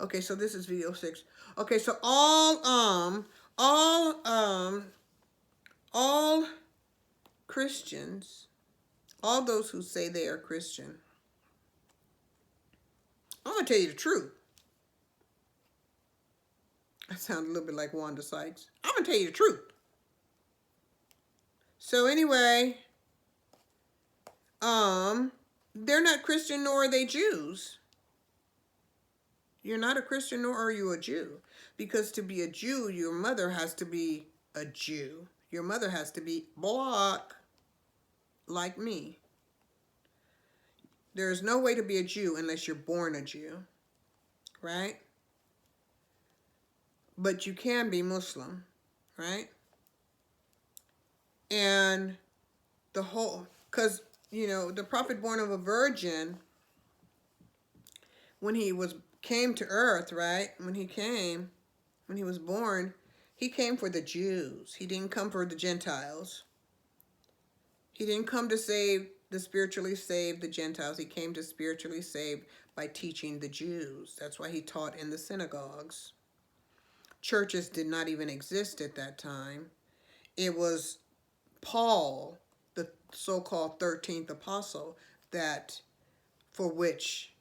Okay, so this is video 6. Okay, so all Christians, all those who say they are Christian, I'm gonna tell you the truth. I sound a little bit like Wanda Sykes. I'm gonna tell you the truth. So anyway, they're not Christian nor are they Jews. You're not a Christian nor are you a Jew. Because to be a Jew, your mother has to be a Jew. Your mother has to be black, like me. There is no way to be a Jew unless you're born a Jew, right? But you can be Muslim, right? And the whole, because, you know, the prophet born of a virgin, when he came to earth, right? When he was born, he came for the Jews. He didn't come for the Gentiles. He didn't come to save the spiritually saved, the Gentiles. He came to spiritually save by teaching the Jews. That's why he taught in the synagogues. Churches did not even exist at that time. It was Paul, the so-called 13th apostle, that for which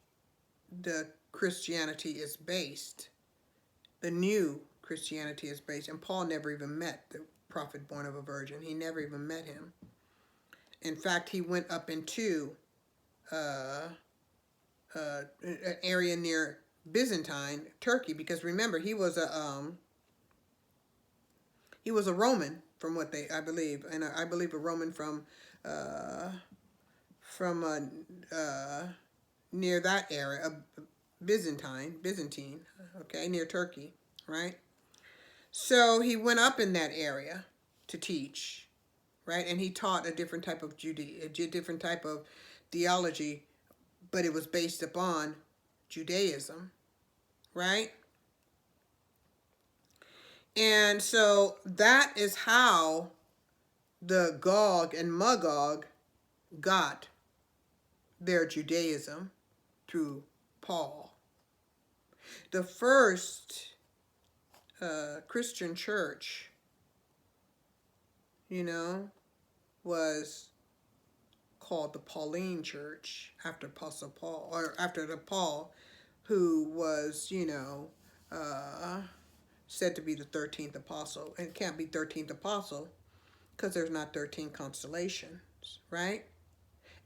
the Christianity is based. The new Christianity is based. And Paul never even met the prophet born of a virgin. He never even met him. In fact, he went up into an area near Byzantine, Turkey, because remember he was a Roman, from what I believe, and I believe a Roman from near that area, Byzantine, okay, near Turkey, right? So he went up in that area to teach, right? And he taught a different type of a different type of theology, but it was based upon Judaism, right? And so that is how the Gog and Magog got their Judaism, through Paul. The first Christian church, you know, was called the Pauline Church, after Apostle Paul, or after the Paul, who was, you know, said to be the 13th apostle. And it can't be 13th apostle because there's not 13 constellations, right?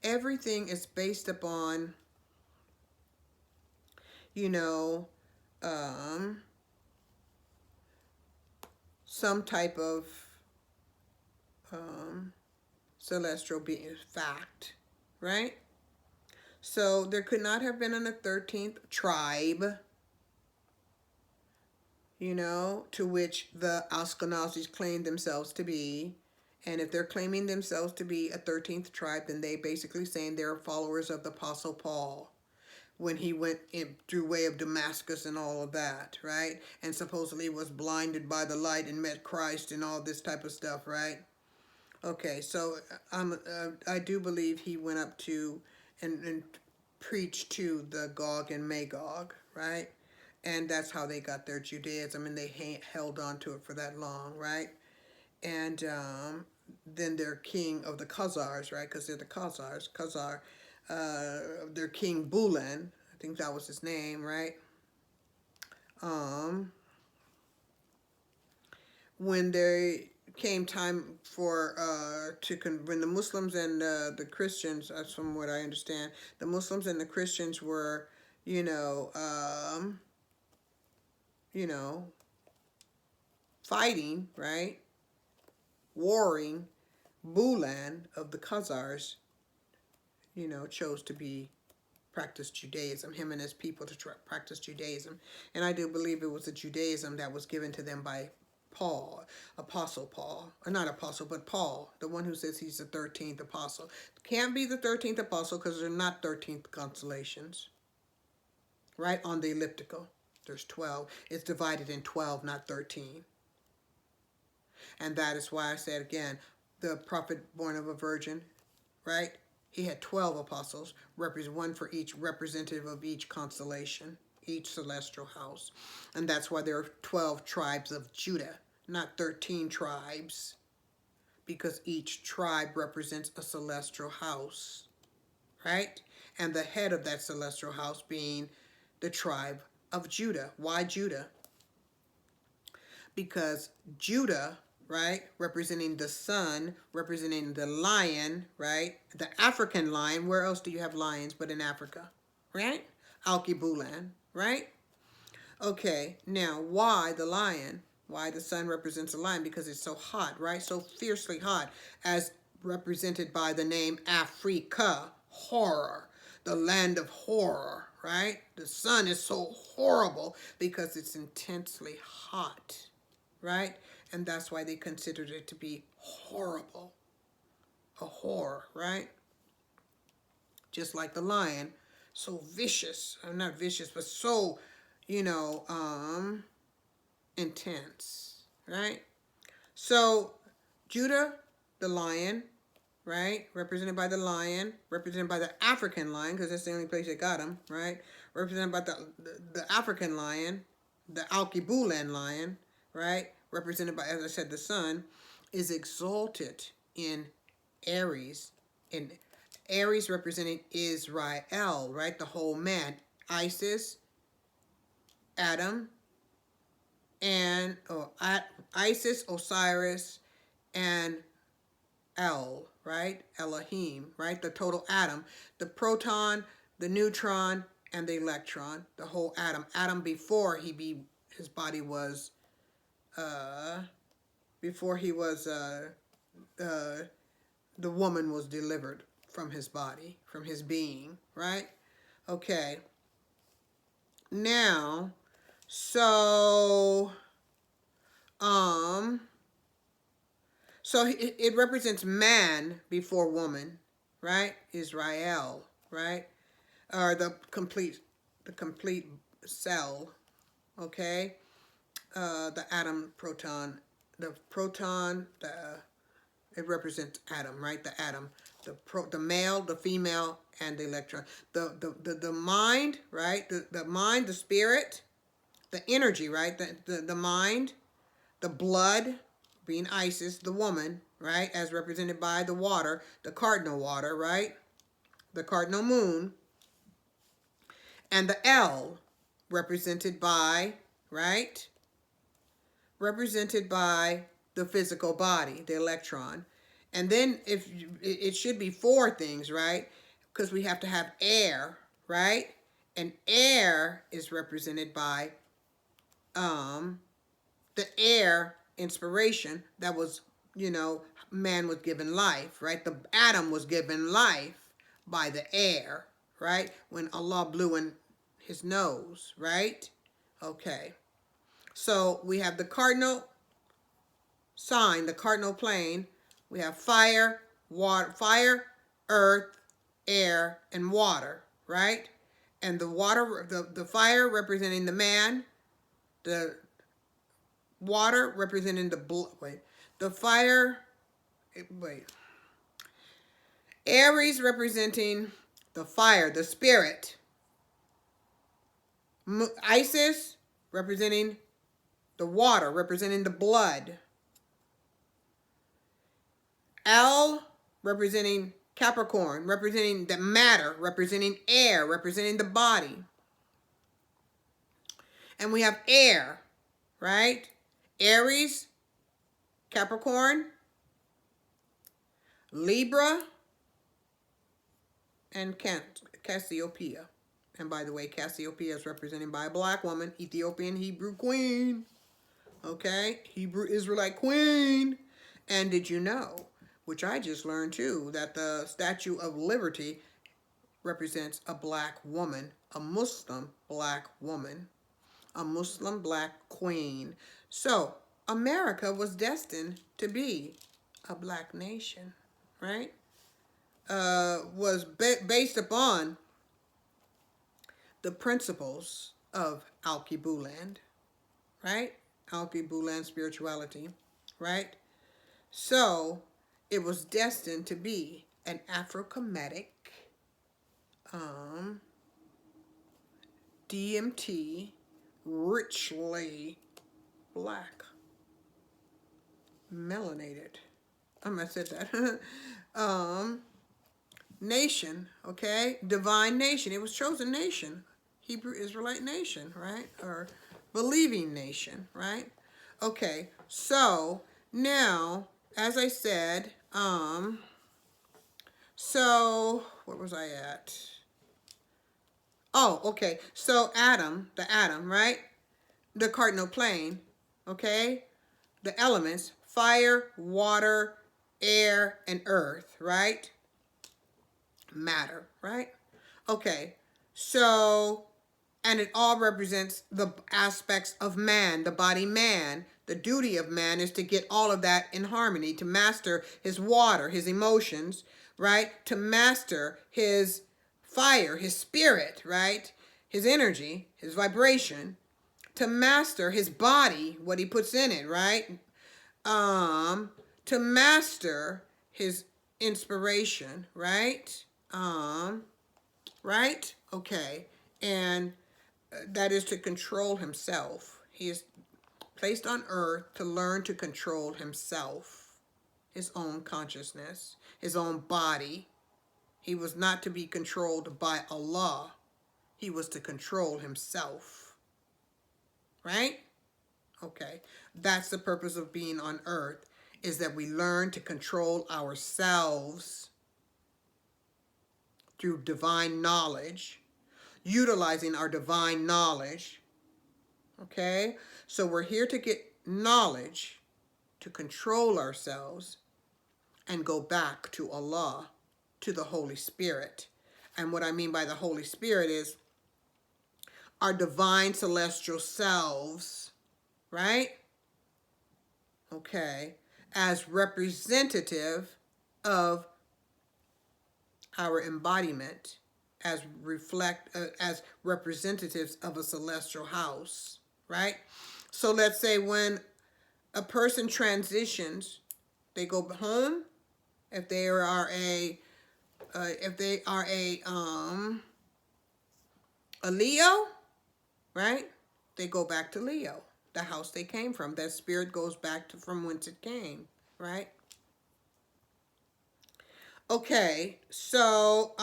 Everything is based upon, you know, some type of celestial being, fact, right? So there could not have been a 13th tribe, you know, to which the Ashkenazis claim themselves to be. And if they're claiming themselves to be a 13th tribe, then they basically saying they're followers of the Apostle Paul, when he went in through way of Damascus and all of that, right? And supposedly was blinded by the light and met Christ and all this type of stuff, right? Okay, so I do believe he went up to and preached to the Gog and Magog, right? And that's how they got their Judaism, and they held on to it for that long, right? And then their king of the Khazars, right? Because they're the Khazars. Their king Bulan, I think that was his name, right? When they came time for when the Muslims and the Christians, that's from what I understand, the Muslims and the Christians were, you know, fighting, right? Warring. Bulan of the Khazars, you know, chose to practice Judaism, him and his people to practice Judaism. And I do believe it was a Judaism that was given to them by Paul, Apostle Paul, or not Apostle, but Paul, the one who says he's the 13th apostle. Can't be the 13th apostle because they're not 13th constellations, right? On the elliptical, there's 12. It's divided in 12, not 13. And that is why I said again, the prophet born of a virgin, right? He had 12 apostles, one for each representative of each constellation, each celestial house. And that's why there are 12 tribes of Judah, not 13 tribes, because each tribe represents a celestial house, right? And the head of that celestial house being the tribe of Judah. Why Judah? Because Judah, right, representing the sun, representing the lion, right, the African lion. Where else do you have lions but in Africa, right? Alkebulan, right? Okay, now why the lion? Why the sun represents a lion? Because it's so hot, right? So fiercely hot, as represented by the name Africa, horror, the land of horror, right? The sun is so horrible because it's intensely hot, right? And that's why they considered it to be horrible, a horror, right? Just like the lion, so vicious, not vicious, but so, intense, right? So Judah, the lion, right, represented by the lion, represented by the African lion, because that's the only place they got him, right? Represented by the African lion, the Alkebulan lion, right? Represented by, as I said, the sun, is exalted in Aries. In Aries representing Israel, right? The whole man. Isis, Adam, and Isis, Osiris, and El, right? Elohim, right? The total atom, the proton, the neutron, and the electron, the whole atom. Atom before his body was, before he was, the woman was delivered from his body, from his being, right? Okay. Now, so, so it represents man before woman, right? Israel, right? Or the complete cell, okay? The atom, proton, it represents atom, right? The atom, the male, the female, and the electron. The mind, right? The mind, the spirit, the energy, right? The mind, the blood, being Isis, the woman, right? As represented by the water, the cardinal water, right? The cardinal moon. And the L, represented by, right? Represented by the physical body, the electron. And then if it should be four things, right? Because we have to have air, right? And air is represented by the air inspiration that was, man was given life, right? The atom was given life by the air, right? When Allah blew in his nose, right? Okay. So we have the cardinal sign, the cardinal plane. We have fire, water, earth, air, and water, right? And the water, the fire representing the man, the water representing the fire, Aries representing the fire, the spirit. Isis representing the water, representing the blood. L representing Capricorn, representing the matter, representing air, representing the body. And we have air, right? Aries, Capricorn, Libra, and Cassiopeia. And by the way, Cassiopeia is represented by a black woman, Ethiopian Hebrew queen. Okay? Hebrew Israelite queen. And did you know, which I just learned too, that the Statue of Liberty represents a black woman, a Muslim black woman, a Muslim black queen. So, America was destined to be a black nation, right? Was based upon the principles of Alkebulan, right? Alkebulan spirituality, right? So, it was destined to be an Afro-Kemetic DMT, richly black, melanated. I said that. Nation, okay? Divine nation. It was chosen nation. Hebrew Israelite nation, right? Or believing nation, right? Okay, so now, as I said, so where was I at? Oh, okay. So Adam, the atom, right? The cardinal plane, okay? The elements, fire, water, air, and earth, right? Matter, right? Okay, so, and it all represents the aspects of man, the body man. The duty of man is to get all of that in harmony, to master his water, his emotions, right? To master his fire, his spirit, right? His energy, his vibration, to master his body, what he puts in it, right? To master his inspiration, right? Right? Okay. And that is to control himself. He is placed on earth to learn to control himself, his own consciousness, his own body. He was not to be controlled by Allah. He was to control himself. Right? Okay. That's the purpose of being on earth, is that we learn to control ourselves through divine knowledge, utilizing our divine knowledge. Okay? So we're here to get knowledge to control ourselves and go back to Allah, to the Holy Spirit. And what I mean by the Holy Spirit is our divine celestial selves, right? Okay, as representative of our embodiment, as representatives of a celestial house, right? So let's say when a person transitions, they go home. If they are a Leo, right? They go back to Leo, the house they came from. That spirit goes back to from whence it came, right? Okay, so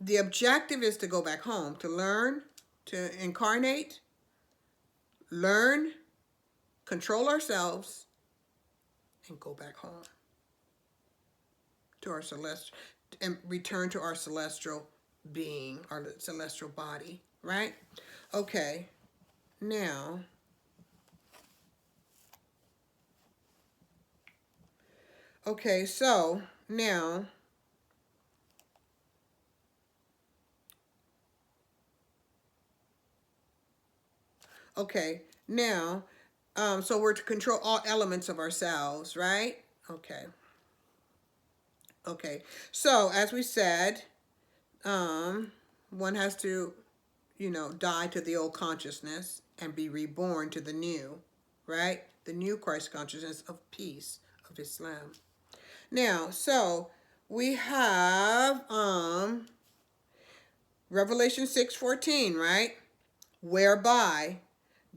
the objective is to go back home, to learn, to incarnate, learn, control ourselves, and go back home to our celestial, and return to our celestial being, our celestial body, right? Okay, now, okay, so now, okay, now, so we're to control all elements of ourselves, right? Okay. Okay, so as we said, one has to, die to the old consciousness and be reborn to the new, right? The new Christ consciousness of peace, of Islam. Now, so we have Revelation 6:14, right? Whereby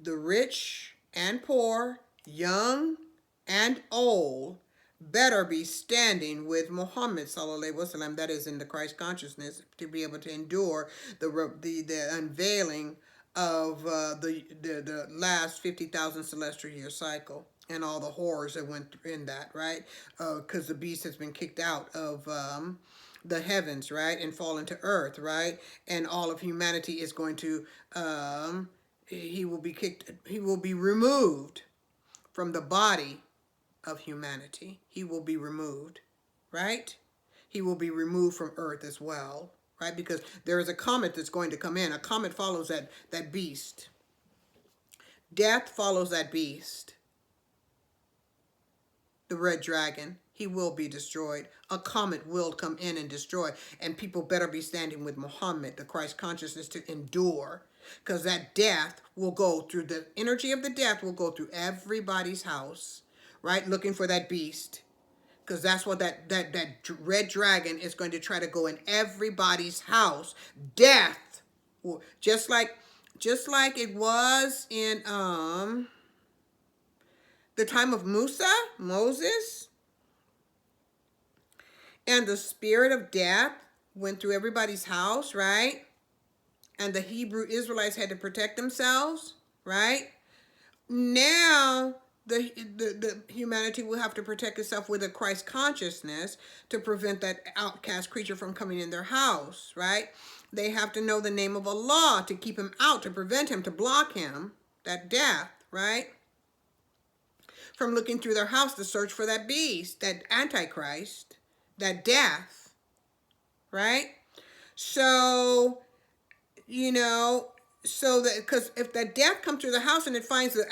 the rich and poor, young and old, better be standing with Mohammed sallallahu alaihi wasallam, that is in the Christ consciousness, to be able to endure the unveiling of the last 50,000 celestial year cycle and all the horrors that went in that, right? Because the beast has been kicked out of the heavens, right, and fallen to earth, right, and all of humanity is going to he will be removed from the body of humanity. He will be removed, right? He will be removed from earth as well, right? Because there is a comet that's going to come in. A comet follows that beast. Death follows that beast. The red dragon, he will be destroyed. A comet will come in and destroy. And people better be standing with Muhammad, the Christ consciousness, to endure. Because that death will go through, the energy of the death will go through everybody's house, right? Looking for that beast. Because that's what that red dragon is going to try to go in everybody's house. Death Just like it was in the time of Moses, and the spirit of death went through everybody's house, right? And the Hebrew Israelites had to protect themselves, right? Now the humanity will have to protect itself with a Christ consciousness to prevent that outcast creature from coming in their house, right? They have to know the name of Allah to keep him out, to prevent him, to block him, that death, right? From looking through their house to search for that beast, that antichrist, that death, right? So, so that, because if that death comes through the house and it finds that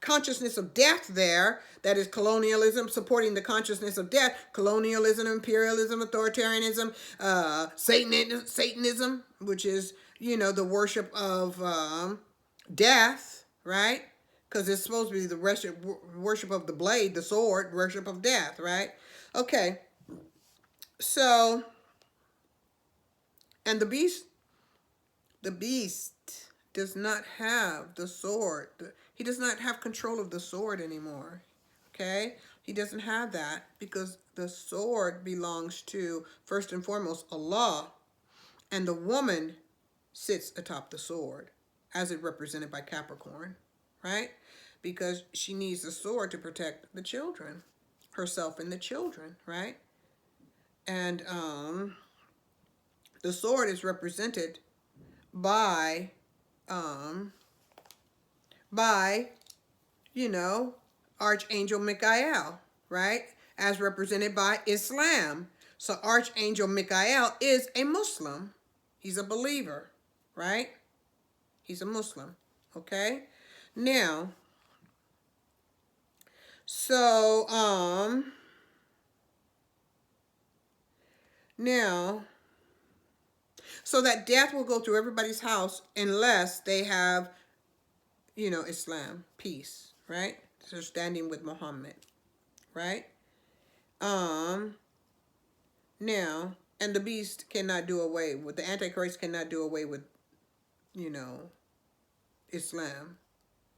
consciousness of death there, that is colonialism supporting the consciousness of death, colonialism, imperialism, authoritarianism, Satanism, which is the worship of death, right? Because it's supposed to be the worship of the blade, the sword, worship of death, right? Okay, so, and the beast does not have the sword. He does not have control of the sword anymore. Okay? He doesn't have that because the sword belongs to, first and foremost, Allah. And the woman sits atop the sword, as it represented by Capricorn, right? Because she needs the sword to protect the children, herself and the children, right? And the sword is represented by Archangel Michael, right? As represented by Islam. So Archangel Michael is a Muslim. He's a believer, right? He's a Muslim, okay? Now, so, so that death will go through everybody's house unless they have, Islam, peace, right? So standing with Muhammad, right? Now, and the beast cannot do away with, the Antichrist cannot do away with, Islam.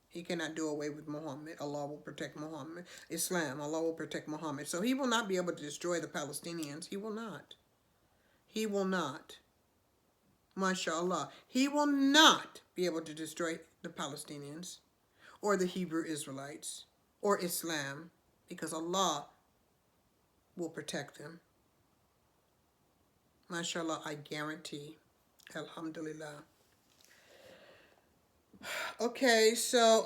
He cannot do away with Muhammad. Allah will protect Muhammad. Islam, Allah will protect Muhammad. So he will not be able to destroy the Palestinians. He will not. He will not. MashaAllah. He will not be able to destroy the Palestinians or the Hebrew Israelites or Islam because Allah will protect them. MashaAllah, I guarantee. Alhamdulillah. Okay, so,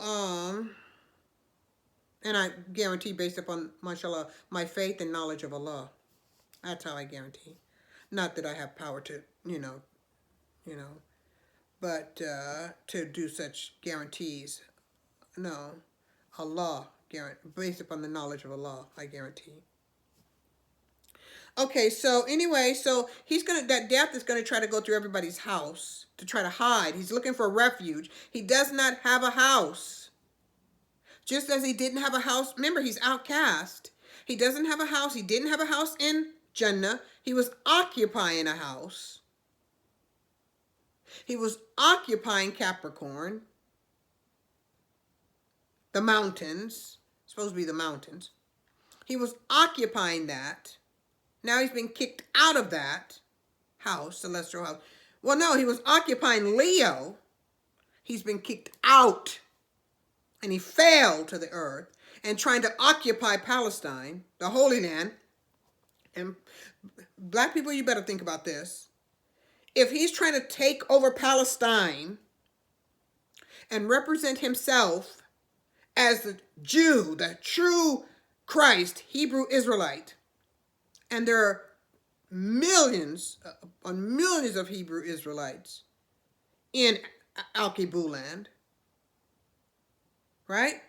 and I guarantee based upon, mashallah, my faith and knowledge of Allah. That's how I guarantee. Not that I have power to, but to do such guarantees. No, Allah, based upon the knowledge of Allah, I guarantee. Okay, so anyway, so that death is gonna try to go through everybody's house to try to hide. He's looking for refuge. He does not have a house. Just as he didn't have a house, remember, he's outcast. He doesn't have a house. He didn't have a house in Jannah. He was occupying a house. He was occupying Capricorn, the mountains, supposed to be the mountains. He was occupying that. Now he's been kicked out of that house, celestial house. Well, no, he was occupying Leo. He's been kicked out. And he fell to the earth and trying to occupy Palestine, the Holy Land. And black people, you better think about this. If he's trying to take over Palestine and represent himself as the Jew, the true Christ, Hebrew Israelite, and there are millions on millions of Hebrew Israelites in Al-Kibu land, right?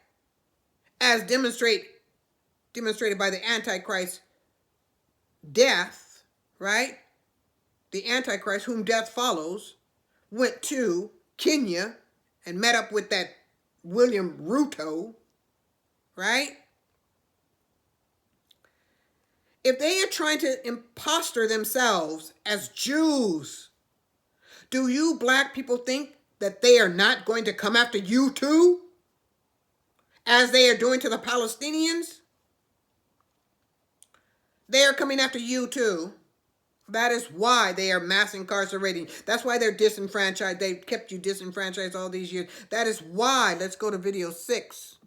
As demonstrated by the Antichrist death, right? The Antichrist, whom death follows, went to Kenya and met up with that William Ruto, right? If they are trying to impostor themselves as Jews, Do you black people think that they are not going to come after you too? As they are doing to the Palestinians? They are coming after you too. That is why they are mass incarcerating. That's why they're disenfranchised. They kept you disenfranchised all these years. That is why. Let's go to video 6.